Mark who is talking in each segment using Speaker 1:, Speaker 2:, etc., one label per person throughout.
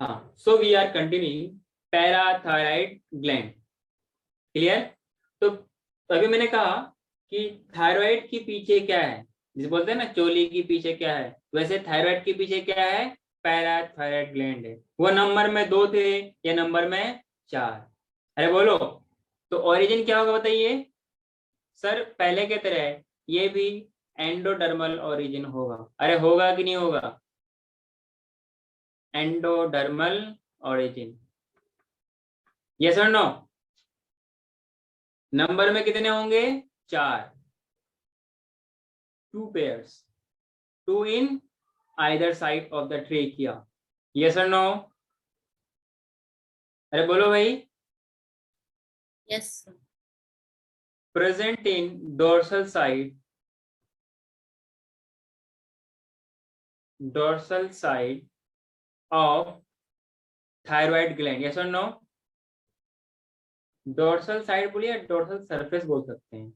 Speaker 1: हाँ, so we are continuing parathyroid gland. Clear? तो अभी मैंने कहा कि थायराइड के पीछे क्या है, जिसे बोलते हैं ना चोली के पीछे क्या है, वैसे थायराइड के पीछे क्या है, पैराथायराइड ग्लैंड है। वो नंबर में 2 थे या नंबर में 4? अरे बोलो। तो ओरिजिन क्या होगा बताइए सर? पहले के तरह ये भी एंडोडर्मल ओरिजिन होगा। अरे होगा कि नहीं होगा? एंडोडर्मल ओरिजिन, यस और नो? नंबर में कितने होंगे? 4, 2 pairs, 2 in either side of the trachea, yes और नो? अरे बोलो भाई।
Speaker 2: Yes.
Speaker 1: Present in dorsal side, dorsal side of thyroid gland, yes और नो? डोर्सल साइड बोलिए, डोर्सल सरफेस बोल सकते हैं,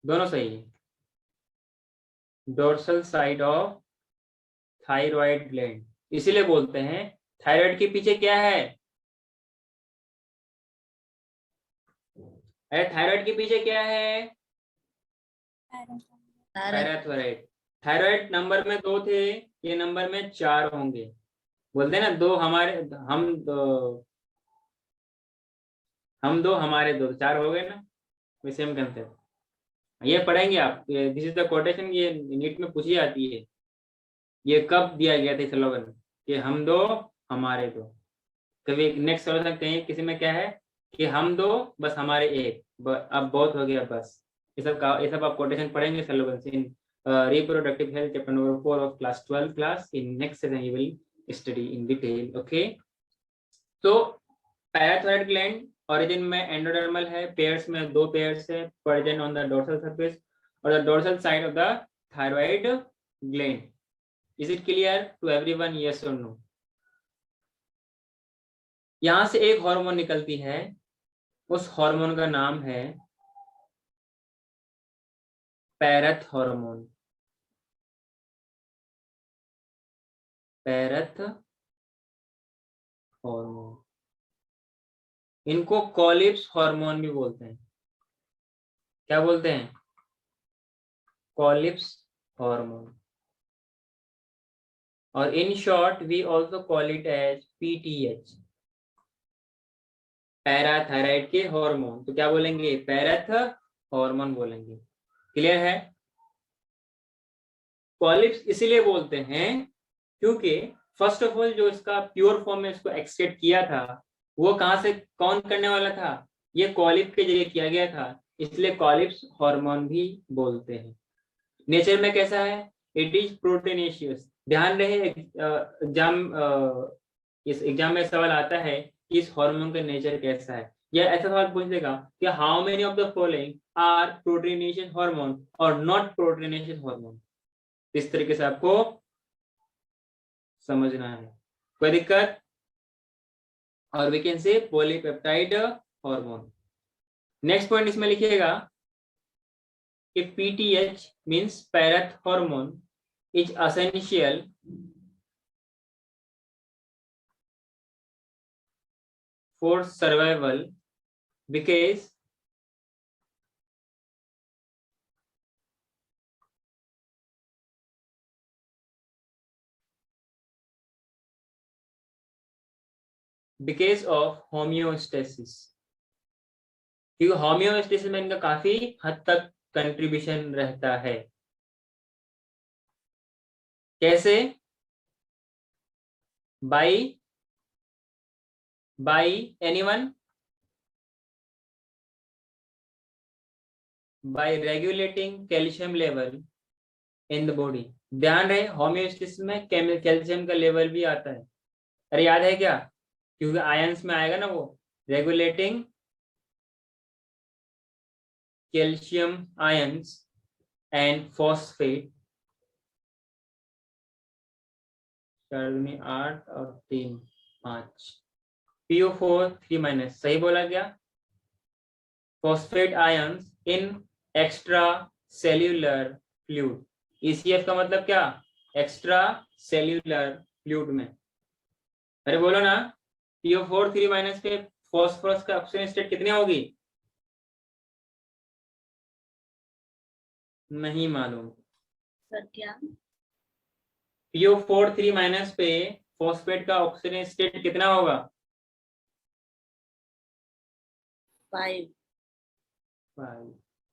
Speaker 1: दोनों सही है। Dorsal side of thyroid gland, इसीलिए बोलते हैं थायराइड के पीछे क्या है? अरे थायराइड के पीछे क्या है? पैराथायराइड। थायराइड नंबर में 2 थे, ये नंबर में 4 होंगे। बोलते हैं ना दो हमारे, हम दो हमारे दो, 4 हो गए ना। वे सेम कंसेप्ट, ये पढ़ेंगे आप। दिस इज द कोटेशन, ये नीट में पूछी जाती है। ये कब दिया गया था स्लोगन कि हम दो हमारे दो? कभी नेक्स्ट सॉल्यूशन कहीं किसी में क्या है कि हम दो बस हमारे एक, अब बहुत हो गया बस। ये सब आप कोटेशन पढ़ेंगे slogan in reproductive health chapter number 4 of class 12 class. In next session you will study in detail, okay? तो पैराथायराइड ग्लैंड ओरिजिन में एंडोडर्मल है, पेयर्स में 2 पेयर्स है, present on the dorsal surface और the dorsal side of the thyroid gland. Is it clear to everyone, yes और no? यहां से एक हार्मोन निकलती है, उस हार्मोन का नाम है पैरथ हार्मोन। पैरथ हार्मोन, इनको कॉलिप्स हार्मोन भी बोलते हैं। क्या बोलते हैं? Collip's hormone. और in short we also call it as PTH, parathyroid के हार्मोन। तो क्या बोलेंगे? पैरथ हार्मोन बोलेंगे। क्लियर है? कॉलिप्स इसीलिए बोलते हैं क्योंकि फर्स्ट ऑफ ऑल जो इसका प्योर फॉर्म में इसको एक्सट्रैक्ट किया था, वो कहां से, कौन करने वाला था? ये कॉलिप के जरिए किया गया था, इसलिए कॉलिप्स हार्मोन भी बोलते हैं। नेचर में कैसा है? It is proteinaceous. ध्यान रहे एग्जाम, इस एग्जाम में सवाल आता है कि इस हार्मोन का नेचर कैसा है, या ऐसा सवाल पूछ देगा कि how many of the following are proteinaceous hormone और नॉट प्रोटीनेशियस हार्मोन। इस तरीके से आपको समझना है, कोई दिक्कत? और we can say polypeptide hormone. Next point इसमें लिखिएगा कि PTH means parathormone is essential for survival because of homeostasis. क्योंकि होम्योस्टेसिस में इनका काफी हद तक कंट्रीब्यूशन रहता है। कैसे? By anyone? By regulating calcium level in the body. ध्यान रहे होम्योस्टेसिस में कैल्शियम का लेवल भी आता है। अरे याद है क्या? क्योंकि आयंस में आएगा ना वो, regulating calcium ions and phosphate. 8 और 3 5 PO4 3- सही बोला गया। Phosphate ions in extracellular fluid. ECF का मतलब क्या? एक्स्ट्रा सेल्यूलर फ्लूइड में। अरे बोलो ना, PO4 3 पे फॉस्फोरस का ऑक्सीजन स्टेट कितनी होगी? नहीं मालूम।
Speaker 2: सर क्या?
Speaker 1: PO4 3 पे फॉस्फेट का ऑक्सीजन स्टेट कितना होगा?
Speaker 2: 5.
Speaker 1: 5।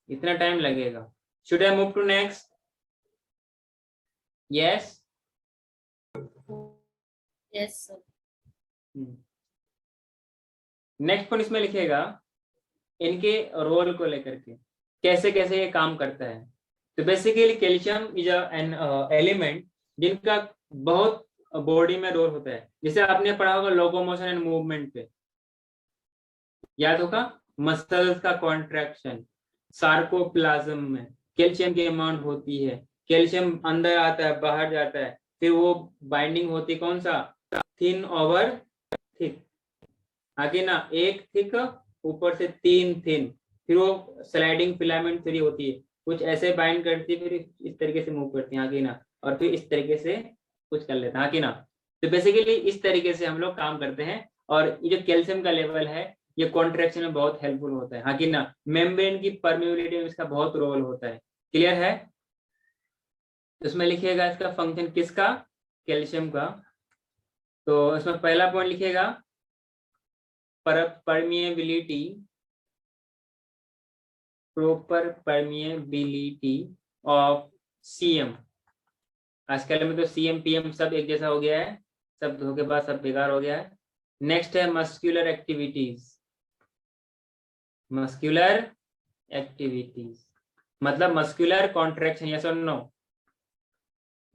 Speaker 1: इतना टाइम लगेगा। Should I move to next? Yes.
Speaker 2: Yes, sir.
Speaker 1: Next point इसमें लिखेगा इनके रोल को लेकर के, कैसे कैसे ये काम करता है। तो basically calcium is an element जिनका बहुत बॉडी में रोल होता है। जैसे आपने पढ़ा होगा लोकोमोशन एंड मूवमेंट पे, याद होगा, मसल्स का कॉन्ट्रैक्शन, सार्कोप्लाज्म में कैल्शियम की अमाउंट होती है, कैल्शियम अंदर आता है बाहर जाता है, फिर वो बाइंडिंग होती है कौन सा, थिन ओवर थिक, आगे ना एक थिक ऊपर से 3 थिन, फिर वो स्लाइडिंग फिलामेंट थ्योरी होती है, कुछ ऐसे बाइंड करती है, फिर इस तरीके से मूव करती है आगे ना, और फिर इस तरीके से कुछ कर लेते हैं आगे ना। तो बेसिकली इस तरीके से हम लोग काम करते हैं। और ये जो कैल्शियम का लेवल है ये कॉन्ट्रैक्शन में बहुत हेल्पफुल होता है आगे ना, मेम्ब्रेन की परमेबिलिटी में इसका बहुत रोल होता है। क्लियर है? इसमें लिखिएगा इसका फंक्शन किसका, कैल्शियम का। तो इसमें पहला पॉइंट लिखिएगा permeability, proper permeability of CM। आजकल में तो CM PM सब एक जैसा हो गया है, सब धोखेबाज, सब बेकार हो गया है। नेक्स्ट है मस्कुलर एक्टिविटीज, मस्कुलर एक्टिविटीज मतलब मस्कुलर कॉन्ट्रैक्शन, यस और नो।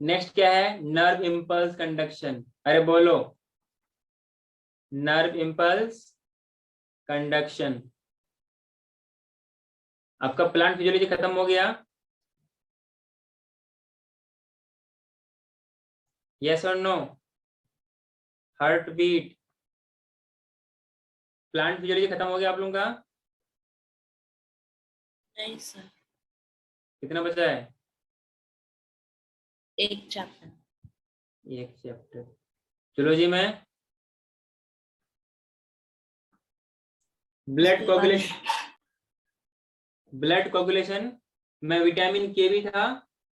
Speaker 1: नेक्स्ट क्या है, नर्व इंपल्स कंडक्शन, अरे बोलो, नर्व इंपल्स कंडक्शन। आपका प्लांट फिजियोलॉजी खत्म हो गया, यस और no? Heart beat, plant physiology खत्म हो गया आप लोगों का?
Speaker 2: नहीं सर,
Speaker 1: कितना बचा है?
Speaker 2: एक चैप्टर.
Speaker 1: एक चैप्टर। चलो जी, मैं ब्लड कोगुलेशन, ब्लड कोगुलेशन में विटामिन के भी था,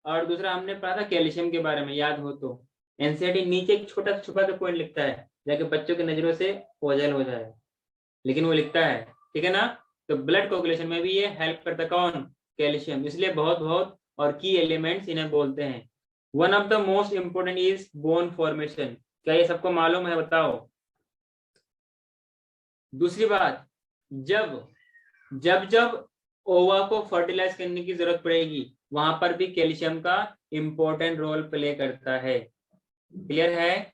Speaker 1: और दूसरा हमने पढ़ा था कैल्शियम के बारे में, याद हो तो। एनसीईआरटी नीचे एक छोटा छुपा सा पॉइंट लिखता है, जाके बच्चों की नजरों से ओझल हो जाए, लेकिन वो लिखता है, ठीक है ना। तो ब्लड कोगुलेशन में भी ये हेल्प करता है, कौन, कैल्शियम, इसलिए बहुत बहुत और की एलिमेंट्स इन्हें बोलते हैं। One of the most important is bone formation, क्या ये सबको मालूम है, बताओ। दूसरी बात, जब जब जब ओवा को फर्टिलाइज करने की जरूरत पड़ेगी वहां पर भी कैल्शियम का इंपॉर्टेंट रोल प्ले करता है। क्लियर है?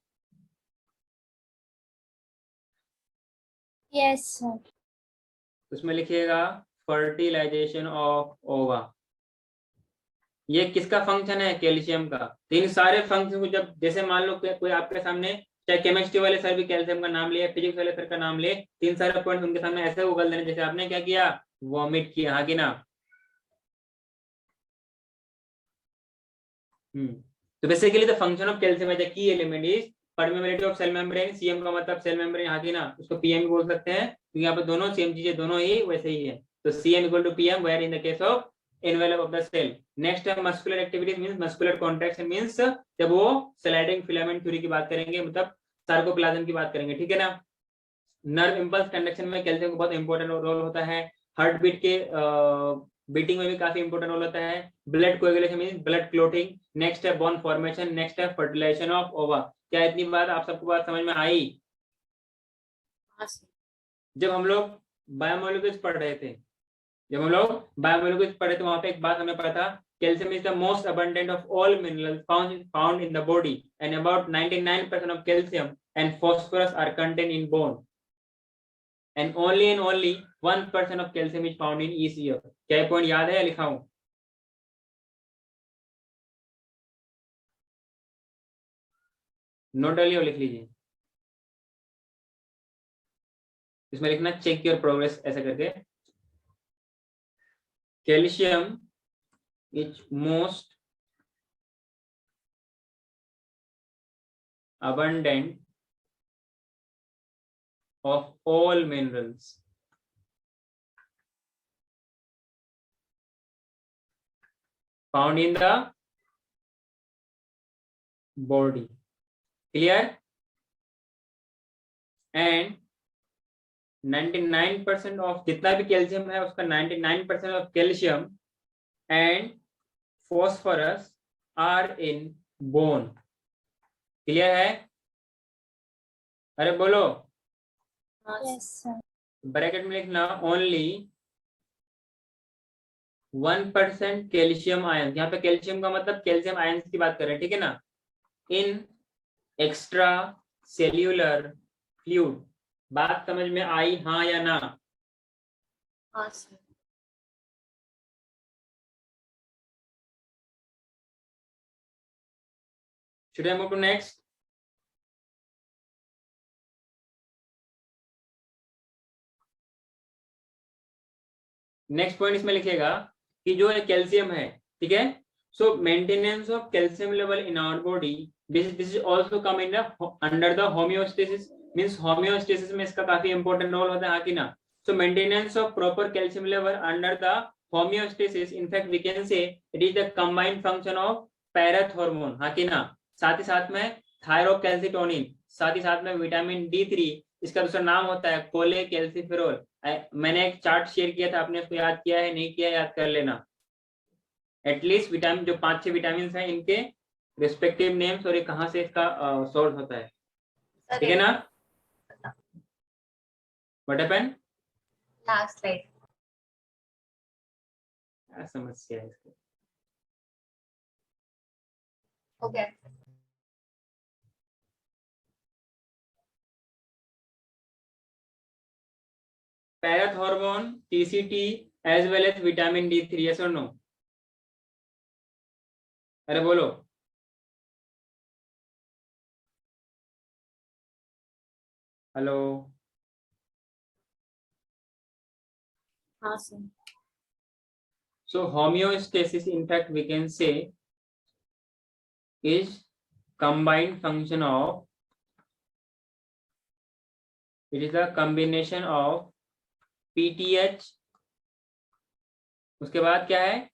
Speaker 2: Yes sir.
Speaker 1: उसमें लिखिएगा फर्टिलाइजेशन ऑफ ओवा, ये किसका फंक्शन है, कैल्शियम का। तो इन सारे फंक्शन को जब, जैसे मान लो कोई आपके सामने, चाहे केमिस्ट्री वाले सर भी कैल्शियम का नाम ले, फिजिक्स वाले सर का नाम ले, तीन सारे पॉइंट उनके सामने ऐसे उगल देने जैसे आपने क्या किया, वॉमिट किया, हाँ कि ना। तो basically the function of calcium as a key element is permeability of cell membrane, CM का मतलब सेल मेम्ब्रेन, हाँ कि ना, उसको पीएम भी बोल सकते हैं क्योंकि यहाँ पे दोनों सेम चीजें, दोनों ही वैसे ही है। तो CM equal to PM where in the case of envelope of the cell. Next है muscular activities means muscular contraction means जब वो स्लाइडिंग फिलामेंट थ्योरी की बात करेंगे, मतलब सार्कोप्लाज्म की बात करेंगे, ठीक है ना। नर्व इंपल्स कंडक्शन में कैल्शियम का बहुत इंपॉर्टेंट रोल होता है। हार्ट बीट के बीटिंग में भी काफी इंपॉर्टेंट रोल होता है। Blood coagulation means blood clotting. Next है बोन फॉर्मेशन। नेक्स्ट है फर्टिलाइजेशन ऑफ ओवा। क्या इतनी बात आप सबको बात समझ में आई?
Speaker 2: हाँ सर.
Speaker 1: जब हम लोग बायोमोलिक्यूल्स पढ़ रहे थे, जब हम लोग बायोमोलिक्यूल्स पढ़े तो वहां पे एक बात हमें पता था, calcium is the most abundant of all minerals found in the body and about 99% of calcium and phosphorus are contained in bone and only 1% of calcium is found in each ear. क्या point याद है या लिखाऊं? Note डालिए और लिख लीजिए। इसमें लिखना चेक योर प्रोग्रेस ऐसा करके। Calcium is most abundant of all minerals. Found in the body. Clear? And 99% of जितना भी कैल्शियम है उसका 99% of calcium and phosphorus are in bone. Clear है? अरे बोलो.
Speaker 2: Yes, sir.
Speaker 1: ब्रैकेट में लिखना ओनली 1% कैल्शियम आयन. यहाँ पे कैल्शियम का मतलब कैल्शियम आयन की बात कर रहे हैं, ठीक है ना. In extracellular fluid. बात समझ में आई, हाँ या ना?
Speaker 2: हाँ sir.
Speaker 1: Should I move to next? Next point इसमें लिखिएगा कि जो कैल्शियम है, ठीक है. So maintenance of calcium level in our body, this is also come in under the homeostasis. Means homeostasis में इसका काफी इंपॉर्टेंट रोल होता है, हाँ कि ना. So maintenance of proper calcium level under the homeostasis, in fact we can say it is the combined function of parathormone, हाँ कि ना. साथ ही साथ में थायरोकैल्सिटोनिन, साथ ही साथ में विटामिन D3, इसका दूसरा नाम होता है कोलेकैल्सिफेरॉल. मैंने एक चार्ट शेयर किया था, आपने उसको याद किया है? नहीं किया, याद कर लेना. एटलीस्ट विटामिन जो 5-6 विटामिन हैं इनके रिस्पेक्टिव नेम्स और ये कहाँ से इसका सोर्स होता है, ठीक है ना. What happened?
Speaker 2: Last slide.
Speaker 1: क्या समस्या है इसकी?
Speaker 2: Okay.
Speaker 1: Parathormone, TCT as well as vitamin D3, yes or no? अरे बोलो. हेलो.
Speaker 2: हाँ sir.
Speaker 1: So homeostasis, in fact, we can say is combined function of, it is a combination of PTH, उसके बाद क्या है,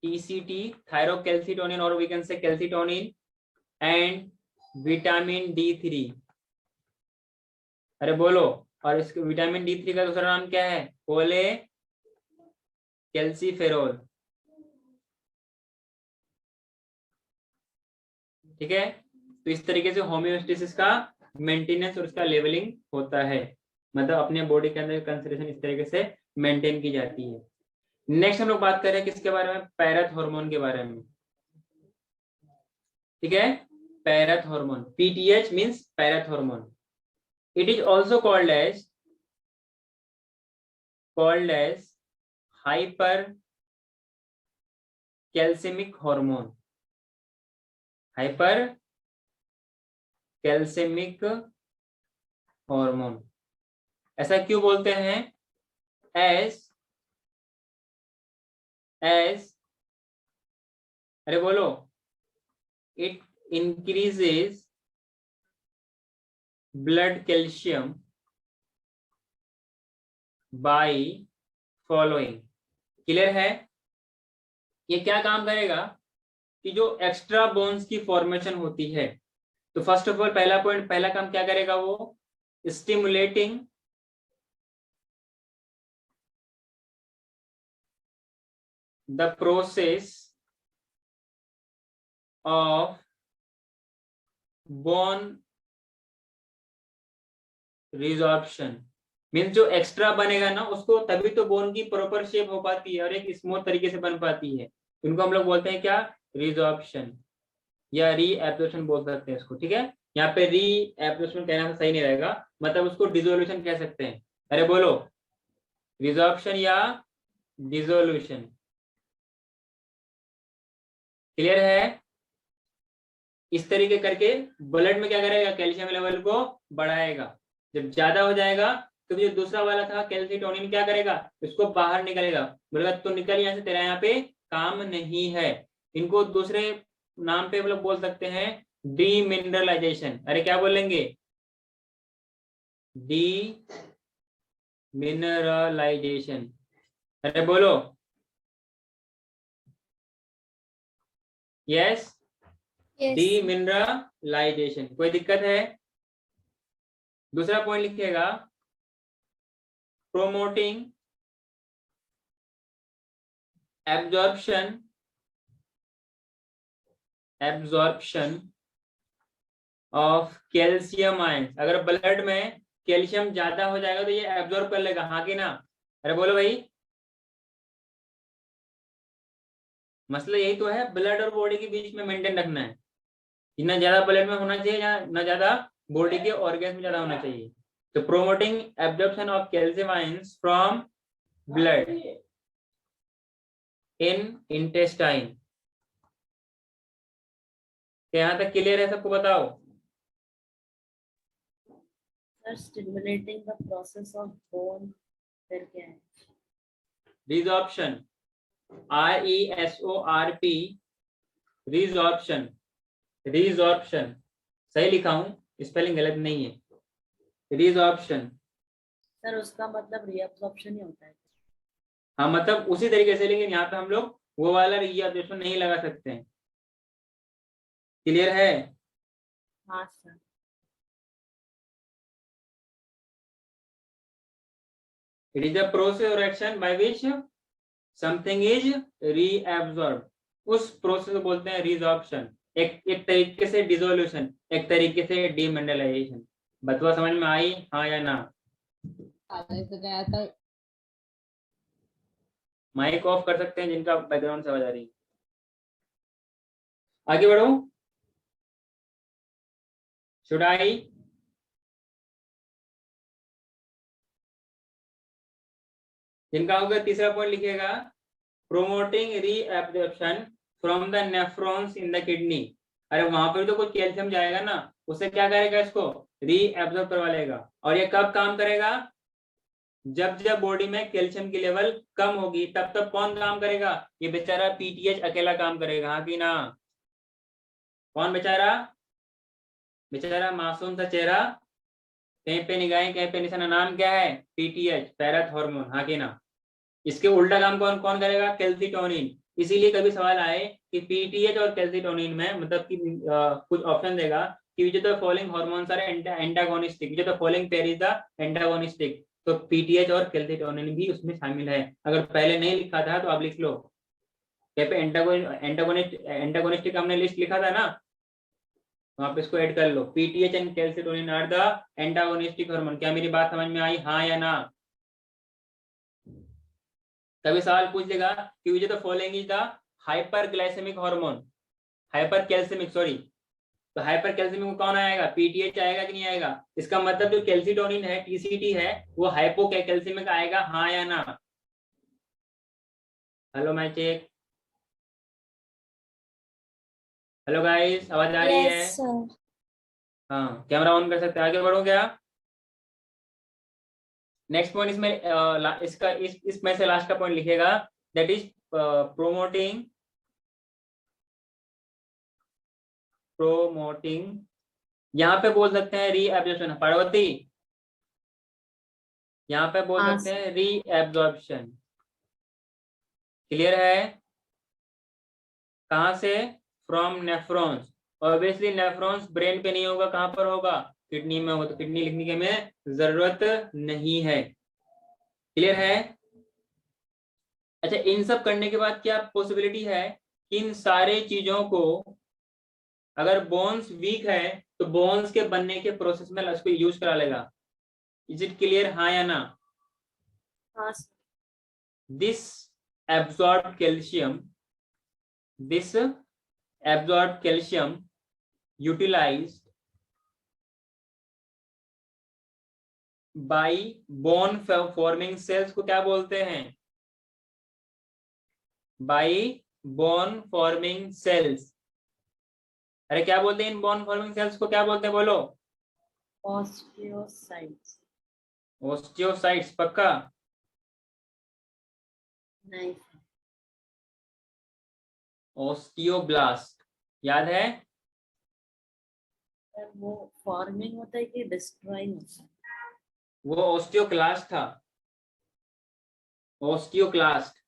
Speaker 1: TCT, थायरोकैल्सिटोनिन और we can say calcitonin and vitamin D3. अरे बोलो. और इसके विटामिन D3 का दूसरा नाम क्या है? कोले कैल्सिफेरॉल, ठीक है. तो इस तरीके से होमियोस्टेसिस का मेंटेनेंस और उसका लेवलिंग होता है, मतलब अपने बॉडी के अंदर कंसंट्रेशन इस तरीके से मेंटेन की जाती है. नेक्स्ट हम लोग बात कर रहे हैं किसके बारे में? पैराथॉर्मोन के बारे में, ठीक है. Parathormone, PTH means parathormone. It is also called as hypercalcemic hormone. Hypercalcemic hormone. ऐसा क्यों बोलते हैं? एज अरे बोलो, it increases blood calcium by following. Clear है? ये क्या काम करेगा कि जो एक्स्ट्रा बोन्स की फॉर्मेशन होती है, तो फर्स्ट ऑफ ऑल पहला पॉइंट, पहला काम क्या करेगा वो? Stimulating the process of bone resorption. Means जो एक्स्ट्रा बनेगा ना उसको, तभी तो बोन की प्रॉपर शेप हो पाती है और एक स्मूथ तरीके से बन पाती है. इनको हम लोग बोलते हैं क्या? रिजॉर्प्शन या रीएब्जॉर्प्शन बोल सकते हैं इसको, ठीक है. यहाँ पे रीएब्जॉर्प्शन कहना सही नहीं रहेगा, मतलब उसको डिसोल्यूशन कह सकते हैं. अरे बोलो, रिजॉर्प्शन या डिसोल्यूशन. क्लियर है? इस तरीके करके ब्लड में क्या करेगा? कैल्शियम लेवल को बढ़ाएगा. जब ज्यादा हो जाएगा तो जो दूसरा वाला था कैल्सिटोनिन क्या करेगा? इसको बाहर निकलेगा. बोलेगा तो निकल यहाँ से, तेरा यहाँ पे काम नहीं है. इनको दूसरे नाम पे लोग बोल सकते हैं डीमिनरलाइजेशन. अरे क्या बोलेंगे? डीमिनरलाइजेशन। अरे बोलो यस।
Speaker 2: Yes.
Speaker 1: डीमिनरलाइजेशन, कोई दिक्कत है? दूसरा पॉइंट लिखिएगा, promoting absorption of calcium ions. अगर ब्लड में कैल्शियम ज्यादा हो जाएगा तो ये एब्जॉर्ब कर लेगा, हाँ कि ना? अरे बोलो भाई, मसला यही तो है, ब्लड और बॉडी के बीच में मेंटेन रखना है कि ना ज्यादा ब्लड में होना चाहिए या ना ज्यादा बॉडी के ऑर्गन्स में ज्यादा होना चाहिए। तो promoting absorption of calcium ions from blood in intestine. यहाँ तक क्लियर है सबको? बताओ।
Speaker 3: Sir, stimulating the process of bone, फिर क्या है?
Speaker 1: Resorption, RESORP, resorption. रिजॉर्प्शन सही लिखा हूं, स्पेलिंग गलत नहीं है, रिजॉर्प्शन।
Speaker 3: सर उसका मतलब रीअब्जॉर्प्शन ही होता है।
Speaker 1: हाँ मतलब उसी तरीके से, लेकिन यहाँ पे हम लोग वो वाला रिजॉर्प्शन नहीं लगा सकते हैं। क्लियर है?
Speaker 3: हाँ sir.
Speaker 1: It is a process or action by which something is reabsorbed. उस प्रोसेस को बोलते हैं रिजॉर्प्शन। एक तरीके से डिसोल्यूशन, एक तरीके से डीमिनरलाइजेशन। बतवा समझ में आई, हाँ या ना? माइक ऑफ कर सकते हैं जिनका बैकग्राउंड से आवाज आ रही है। आगे बढ़ो। Should I? जिनका होगा तीसरा पॉइंट लिखिएगा, promoting reabsorption from the nephrons in the kidney. अरे वहां पर तो कुछ कैल्शियम जाएगा ना, उससे क्या करेगा? इसको रीएब्जॉर्ब करवा लेगा। और ये कब काम करेगा? जब जब बॉडी में कैल्शियम की लेवल कम होगी तब तब कौन काम करेगा? ये बेचारा पीटीएच अकेला काम करेगा, हाँ कि ना? कौन बेचारा? बेचारा मासूम सा चेहरा, कहीं पे निगाहें कहीं पे निशाना, नाम क्या है? पीटीएच, पैराथ हार्मोन, हाँ कि ना? इसके उल्टा काम कौन कौन करेगा? कैल्सिटोनिन। इसीलिए कभी सवाल आए कि पीटीएच और कैल्सिटोनिन में मतलब कि कुछ ऑप्शन देगा कि which the following hormones are antagonistic, which the following pair is the antagonistic. तो पीटीएच और कैल्सिटोनिन भी उसमें शामिल है। अगर पहले नहीं लिखा था तो आप लिख लो, यहाँ पे एंटागोनिस्टिक हमने लिस्ट लिखा था ना, तो आप इसको ऐड कर लो। PTH and calcitonin are the antagonistic hormone. क्या मेरी बात समझ में आई, हाँ या ना? कभी सवाल पूछ देगा कि which the following is the hyperglycaemic hormone, hyper calcaemic, sorry. तो हाइपर कैल्सिमिक में कौन आएगा? पीटीएच आएगा कि नहीं आएगा? इसका मतलब जो कैल्सिटोनिन है, टीसीटी है, वो हाइपो कैल्सिमिक आएगा, हाँ या ना? Hello mike check. Hello guys, आवाज आ रही है?
Speaker 2: Yes, sir.
Speaker 1: हाँ, कैमरा ऑन कर सकते हैं। आगे बढ़ो क्या? नेक्स्ट पॉइंट इसमें इसका इसमें से लास्ट का पॉइंट लिखेगा, दैट इज प्रोमोटिंग यहाँ पे बोल सकते हैं रीएब्जॉर्प्शन। पार्वती, यहाँ पे बोल
Speaker 3: हाँ,
Speaker 1: सकते हैं रीएब्जॉर्प्शन। क्लियर है? कहाँ से? From nephrons. Obviously nephrons brain पे नहीं होगा, कहाँ पर होगा? किडनी में होगा, तो किडनी लिखने की हमें जरूरत नहीं है। क्लियर है? अच्छा, इन सब करने के बाद क्या पॉसिबिलिटी है कि इन सारे चीजों को, अगर बोन्स वीक है तो बोन्स के बनने के प्रोसेस में उसको यूज करा लेगा। इज इट क्लियर, हाँ या ना?
Speaker 3: हाँ sir.
Speaker 1: This absorbed calcium utilized by bone forming cells को क्या बोलते हैं? by bone forming cells। अरे क्या बोलते हैं इन बोन फॉर्मिंग सेल्स को? क्या बोलते हैं बोलो?
Speaker 3: ऑस्टियोसाइट्स।
Speaker 1: ओस्टियोसाइट्स, पक्का?
Speaker 3: नहीं
Speaker 1: ओस्टियोब्लास्ट, याद है?
Speaker 3: सर, वो फॉर्मिंग होता है कि डिस्ट्रॉइंग होता है?
Speaker 1: वो ओस्टियोक्लास्ट था, ओस्टियोक्लास्ट।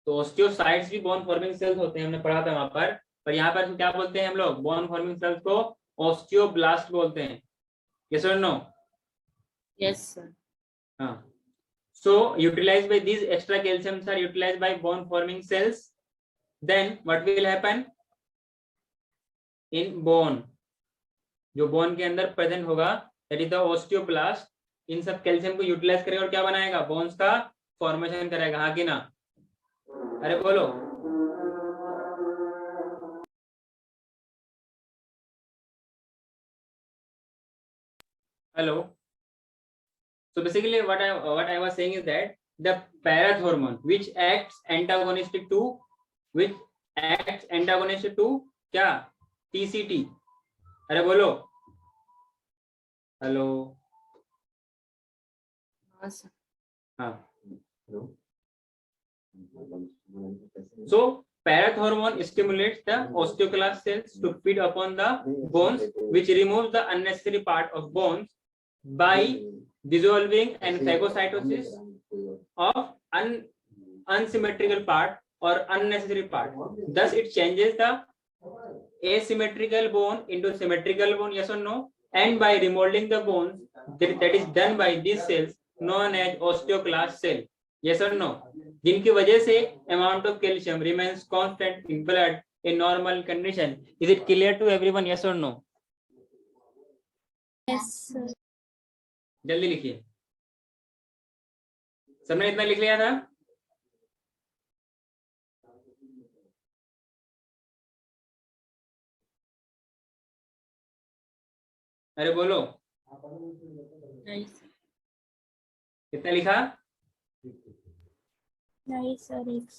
Speaker 1: तो ओस्टियोसाइट्स भी बोन फॉर्मिंग सेल्स होते हैं, हमने पढ़ा था वहां पर यहाँ पर क्या बोलते हैं हम लोग, बोन फॉर्मिंग सेल्स को ओस्टियोब्लास्ट बोलते हैं। यस और नो?
Speaker 3: Yes, sir.
Speaker 1: हाँ। So utilized by these extra calciums are utilized by bone forming cells. Then what will happen in bone? जो बोन के अंदर प्रेजेंट होगा, दैट इज द ओस्टियोब्लास्ट, इन सब कैल्शियम को यूटिलाइज करेगा और क्या बनाएगा, बोन्स का फॉर्मेशन करेगा। हाँ कि ना? अरे बोलो। Hello. So basically what I was saying is that the parath hormone which acts antagonistic to क्या, TCT। अरे बोलो। हेलो।
Speaker 3: हाँ sir.
Speaker 1: हाँ। So parath hormone stimulates the osteoclast cells to feed upon the bones, which removes the unnecessary part of bones by dissolving and phagocytosis of unsymmetrical part or unnecessary part. Thus it changes the asymmetrical bone into symmetrical bone. Yes or no? And by remodeling the bones, that is done by these cells known as osteoclast cell. Yes or no? जिनकी वजह से amount of calcium remains constant in blood in normal condition. Is it clear to everyone? Yes or no?
Speaker 2: Yes, sir.
Speaker 1: जल्दी लिखिए। सबने इतना लिख लिया था? अरे बोलो।
Speaker 3: नहीं sir.
Speaker 1: कितना लिखा?
Speaker 2: नहीं सर, एक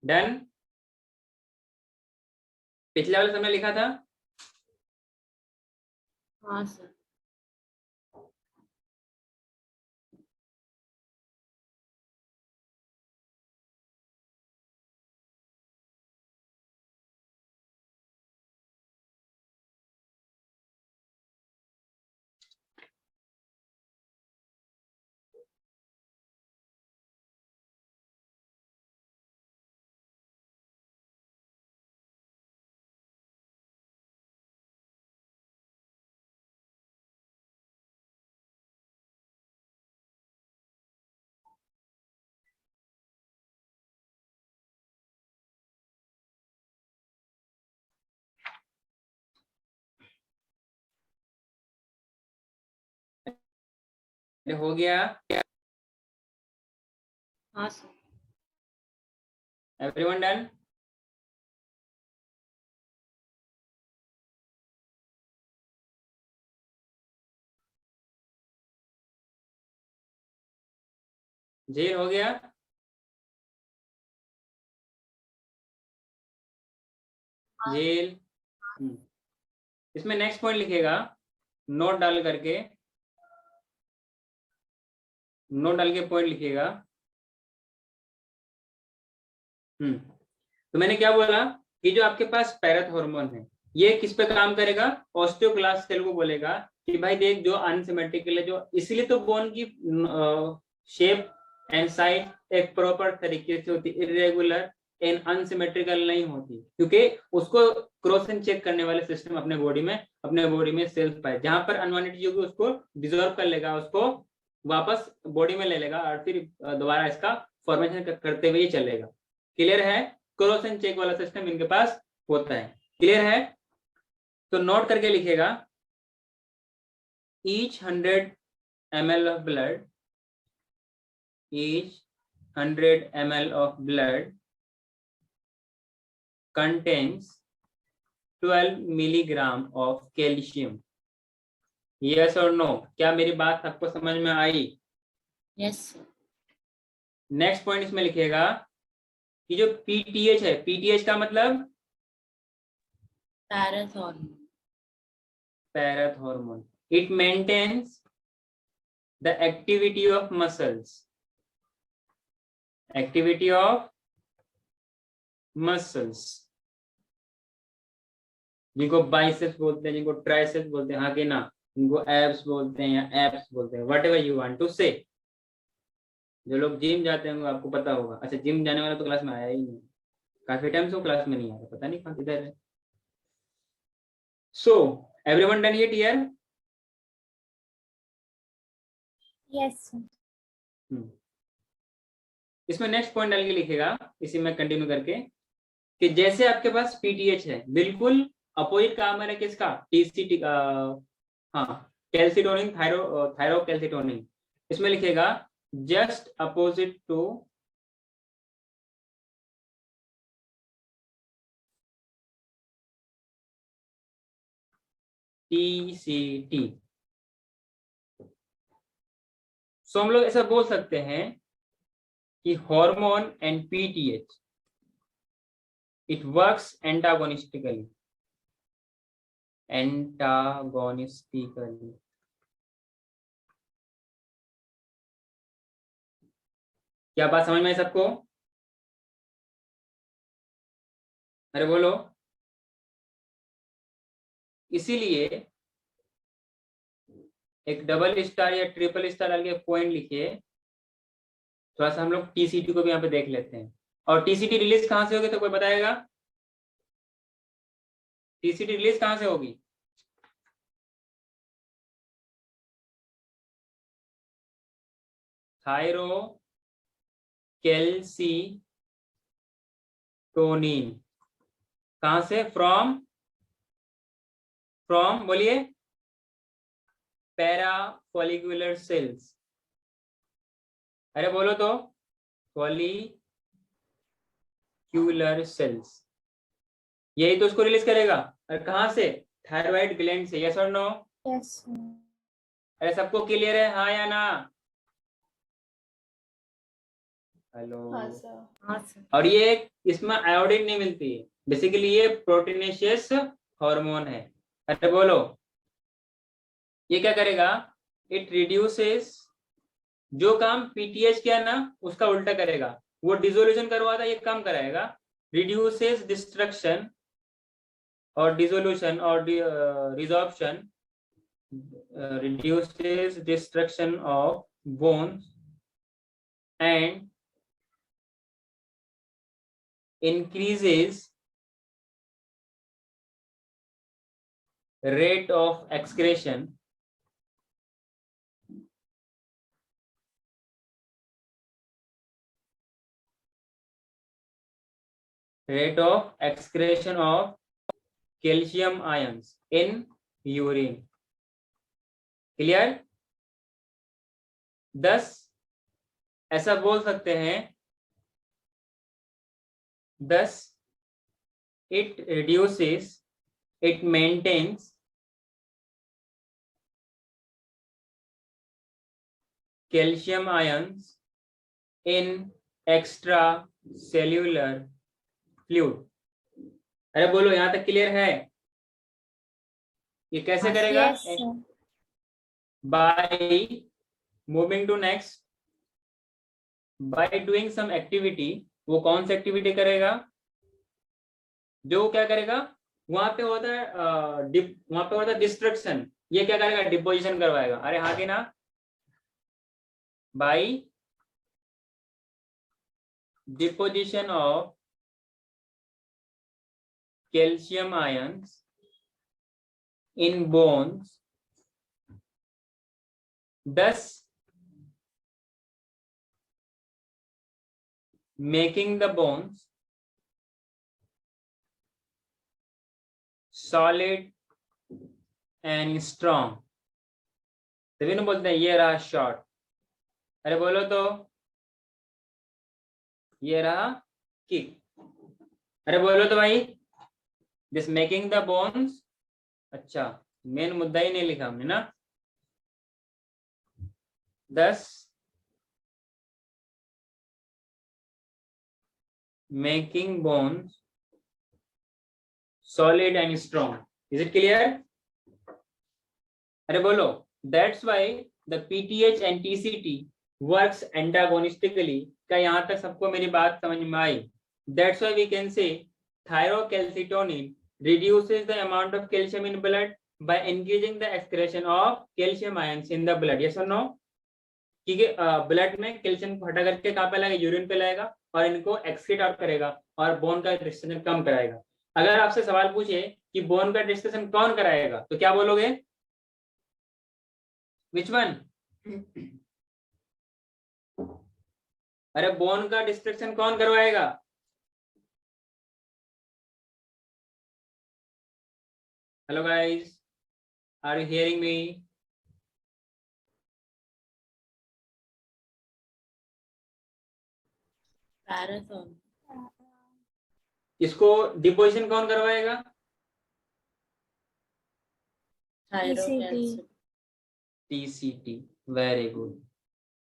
Speaker 1: डन। पिछले वाले समय लिखा था?
Speaker 3: हाँ sir.
Speaker 1: हो गया?
Speaker 3: हाँ sir.
Speaker 1: Everyone done? जेल हो गया? जेल। इसमें नेक्स्ट पॉइंट लिखेगा, नोट डाल करके, नोट डाल के पॉइंट लिखिएगा। तो मैंने क्या बोला कि जो आपके पास पैराथ हार्मोन है, ये किस पे काम करेगा, ऑस्टियोक्लास्ट सेल को बोलेगा कि भाई देख, जो अनसिमेट्रिकल है, जो इसलिए तो बोन की शेप एंड साइज एक प्रॉपर तरीके से होती, इरेगुलर एंड अनसिमेट्रिकल नहीं होती, क्योंकि उसको क्रॉस एंड चेक करने वाले सिस्टम अपने बॉडी में सेल्स पाए, जहां पर अनवांटेड चीजों को उसको डिजॉल्व कर लेगा, उसको वापस बॉडी में ले लेगा और फिर दोबारा इसका फॉर्मेशन करते हुए चलेगा। क्लियर है? क्रॉस एंड चेक वाला सिस्टम इनके पास होता है। क्लियर है? तो नोट करके लिखेगा, each 100 ml of blood, each 100 ml of blood contains 12 milligram of calcium. Yes or no? क्या मेरी बात आपको समझ में आई?
Speaker 3: Yes sir.
Speaker 1: नेक्स्ट पॉइंट इसमें लिखेगा कि जो पीटीएच है, पीटीएच का मतलब
Speaker 3: Parath hormone.
Speaker 1: पैराथ hormone, It maintains the activity of muscles. Activity of muscles. जिनको बाइसेप्स बोलते हैं, जिनको ट्राइसेप्स बोलते हैं, हाँ कि ना, इनको एब्स बोलते हैं या एप्स बोलते हैं, whatever you want to say. जो लोग जिम जाते हैं आपको पता होगा। अच्छा, जिम जाने वाला तो क्लास में आया ही नहीं, काफी टाइम से वो क्लास में नहीं आया, पता नहीं कहाँ किधर है। So everyone done it here?
Speaker 2: Yes.
Speaker 1: इसमें नेक्स्ट पॉइंट डाल के लिखेगा, इसी में कंटिन्यू करके, कि जैसे आपके पास पीटीएच है, बिल्कुल अपोजिट काम है किसका, टीसीटी, हाँ, कैल्सिटोनिन, थायरोकैल्सिटोनिन। इसमें लिखेगा जस्ट अपोजिट टू टीसीटी। सो हम लोग ऐसा बोल सकते हैं कि hormone and PTH, it works antagonistically. क्या बात समझ में आई सबको? अरे बोलो। इसीलिए एक डबल स्टार या ट्रिपल स्टार डाल के पॉइंट लिखिए। थोड़ा सा हम लोग टीसीटी को भी यहाँ पे देख लेते हैं। और टीसीटी रिलीज कहाँ से होगी तो कोई बताएगा? टीसीटी रिलीज कहाँ से होगी? थायरोकैल्सिटोनिन। कहाँ से? फ्रॉम बोलिए, पैराफोलिकुलर सेल्स। अरे बोलो तो, फॉलिक्यूलर सेल्स, यही तो उसको रिलीज करेगा। और कहाँ से? थायराइड ग्लैंड से। यस और नो?
Speaker 2: Yes.
Speaker 1: अरे सबको क्लियर है, हाँ या ना? हेलो।
Speaker 2: हाँ सर।
Speaker 3: हाँ सर।
Speaker 1: और ये इसमें आयोडीन नहीं मिलती है, बेसिकली ये प्रोटीनेशियस हार्मोन है। अरे बोलो, ये क्या करेगा? इट रिड्यूसेस, जो काम पीटीएच किया ना उसका उल्टा करेगा। वो डिसोल्यूशन करवाता, ये काम कराएगा। रिड्यूसेस डिस्ट्रक्शन और डिसोल्यूशन और resorption, reduces destruction of bones and increases rate of excretion of calcium ions in urine. Clear? 10 ऐसा बोल सकते हैं, 10 it reduces, it maintains calcium ions in extracellular fluid. अरे बोलो, यहां तक क्लियर है? ये कैसे करेगा?
Speaker 2: Yes, sir.
Speaker 1: By moving to next, by doing some activity. वो कौन सी एक्टिविटी करेगा? जो क्या करेगा, वहां पे होता है वहां पे होता है डिस्ट्रक्शन, ये क्या करेगा? डिपोजिशन करवाएगा। अरे हाँ कि ना? By deposition of calcium ions in bones, thus making the bones solid and strong. तभी ना बोलते हैं ये रहा शॉर्ट। अरे बोलो तो, ये रहा किक। अरे बोलो तो भाई, दिस मेकिंग द बोन्स। अच्छा, मेन मुद्दा ही नहीं लिखा हमने ना। thus making bones solid and strong. Is it clear? अरे बोलो, that's why the PTH and TCT works antagonistically. क्या यहाँ तक सबको मेरी बात समझ में आई? That's why we can say thyrocalcitonin reduces the amount of calcium in blood by increasing the excretion of calcium ions in the blood. Yes or no? क्योंकि ब्लड में कैल्शियम को हटा करके कहाँ पे लाएगा? यूरिन पे लाएगा और इनको एक्सक्रीट आउट करेगा और बोन का डिस्ट्रक्शन कम कराएगा। अगर आपसे सवाल पूछे कि बोन का डिस्ट्रक्शन कौन कराएगा तो क्या बोलोगे? Which one? अरे बोन का डिस्ट्रक्शन कौन करवाएगा? Hello guys, are you hearing me?
Speaker 3: Marathon.
Speaker 1: इसको डिपोजिशन कौन करवाएगा?
Speaker 3: Thyrocalcium.
Speaker 1: टीसीटी। Very good.